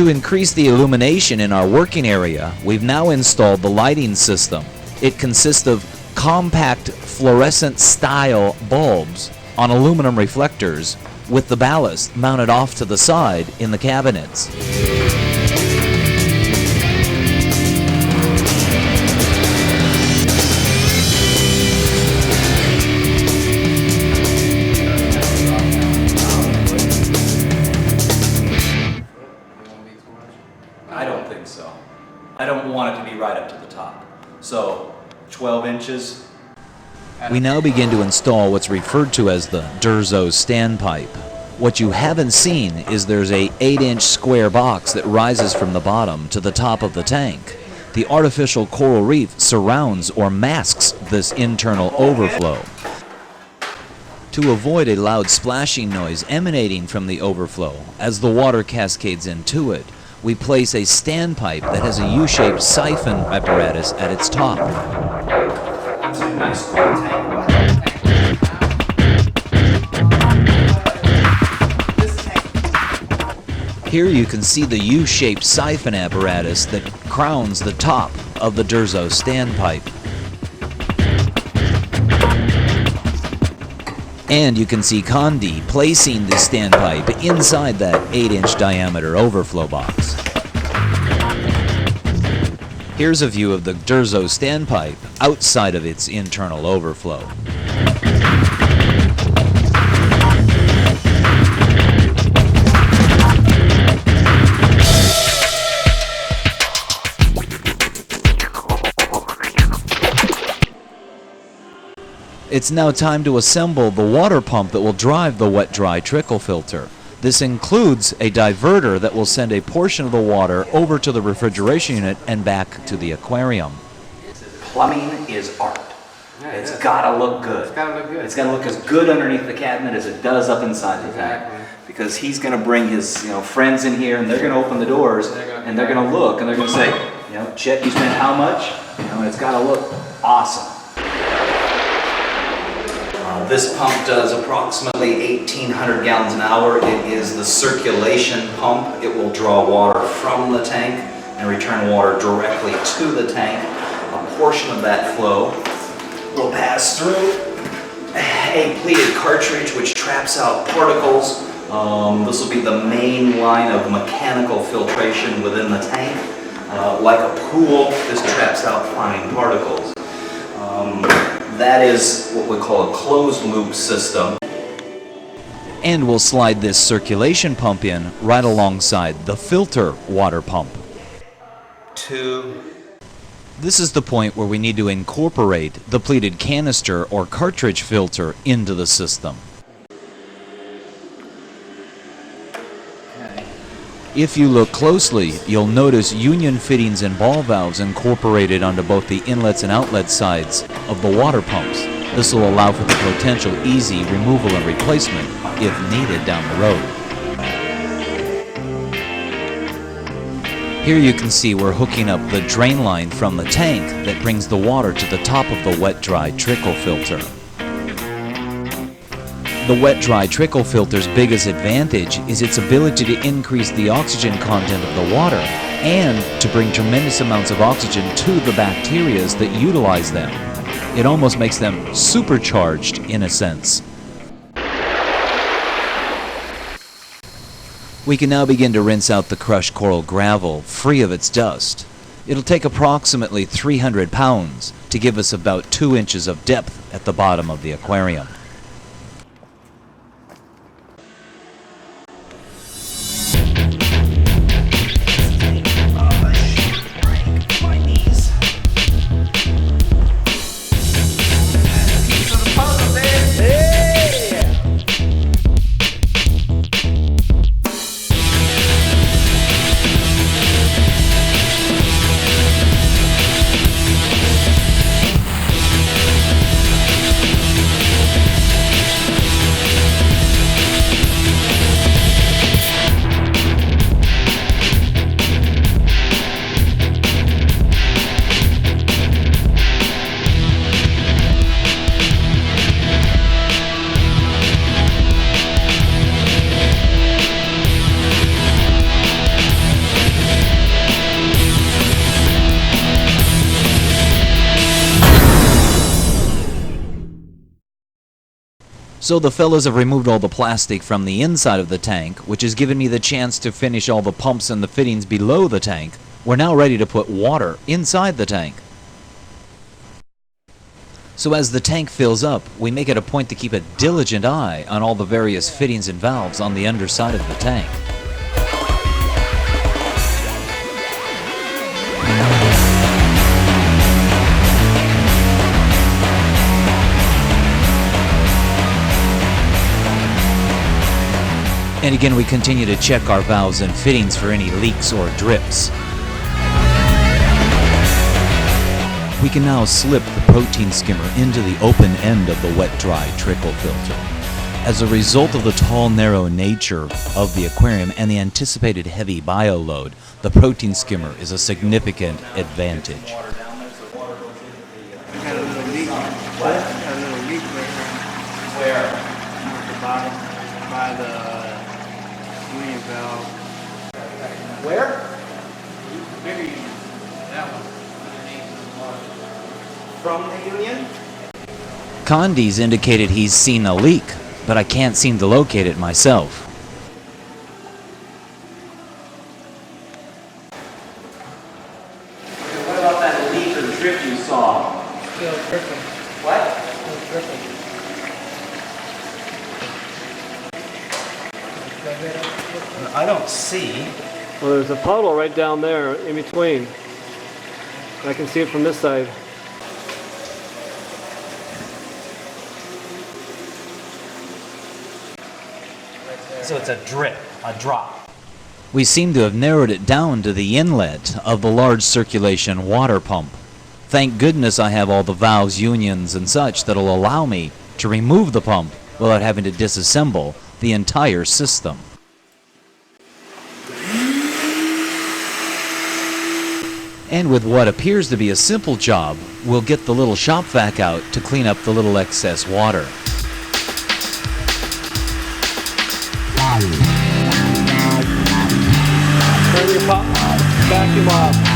To increase the illumination in our working area, we've now installed the lighting system. It consists of compact fluorescent-style bulbs on aluminum reflectors with the ballast mounted off to the side in the cabinets. I don't think so. I don't want it to be right up to the top. So 12 inches. We now begin to install what's referred to as the Durzo standpipe. What you haven't seen is there's a 8-inch square box that rises from the bottom to the top of the tank. The artificial coral reef surrounds or masks this internal overflow. To avoid a loud splashing noise emanating from the overflow as the water cascades into it, we place a standpipe that has a U-shaped siphon apparatus at its top. Here you can see the U-shaped siphon apparatus that crowns the top of the Durzo standpipe. And you can see Cande placing the standpipe inside that 8-inch diameter overflow box. Here's a view of the Durzo standpipe outside of its internal overflow. It's now time to assemble the water pump that will drive the wet-dry trickle filter. This includes a diverter that will send a portion of the water over to the refrigeration unit and back to the aquarium. Plumbing is art. It's gotta look good. It's gotta look good. It's gotta look as good underneath the cabinet as it does up inside the tank. Because he's gonna bring his friends in here and they're gonna open the doors and they're gonna look and they're gonna say, Chet, you spent how much? And it's gotta look awesome. This pump does approximately 1,800 gallons an hour. It is the circulation pump. It will draw water from the tank and return water directly to the tank. A portion of that flow will pass through a pleated cartridge which traps out particles. This will be the main line of mechanical filtration within the tank. Like a pool, this traps out fine particles. That is what we call a closed loop system. And we'll slide this circulation pump in right alongside the filter water pump. This is the point where we need to incorporate the pleated canister or cartridge filter into the system. If you look closely, you'll notice union fittings and ball valves incorporated onto both the inlets and outlet sides of the water pumps. This will allow for the potential easy removal and replacement if needed down the road. Here you can see we're hooking up the drain line from the tank that brings the water to the top of the wet-dry trickle filter. The wet-dry trickle filter's biggest advantage is its ability to increase the oxygen content of the water and to bring tremendous amounts of oxygen to the bacteria that utilize them. It almost makes them supercharged in a sense. We can now begin to rinse out the crushed coral gravel free of its dust. It'll take approximately 300 pounds to give us about 2 inches of depth at the bottom of the aquarium. So the fellas have removed all the plastic from the inside of the tank, which has given me the chance to finish all the pumps and the fittings below the tank. We're now ready to put water inside the tank. So as the tank fills up, we make it a point to keep a diligent eye on all the various fittings and valves on the underside of the tank. And again, we continue to check our valves and fittings for any leaks or drips. We can now slip the protein skimmer into the open end of the wet-dry trickle filter. As a result of the tall, narrow nature of the aquarium and the anticipated heavy bio load, the protein skimmer is a significant advantage. Got a little leak. What? Got a little leak right here. Where? At the bottom, by the union valve. Where? Bigger union. That one. From the union? Cande's indicated he's seen a leak, but I can't seem to locate it myself. What about that leak or drip you saw? Still dripping. What? Still dripping. I don't see. Well, there's a puddle right down there in between. I can see it from this side. So it's a drip, a drop. We seem to have narrowed it down to the inlet of the large circulation water pump. Thank goodness I have all the valves, unions, and such that'll allow me to remove the pump without having to disassemble the entire system. And with what appears to be a simple job, we'll get the little shop vac out to clean up the little excess water. Turn your vacuum off.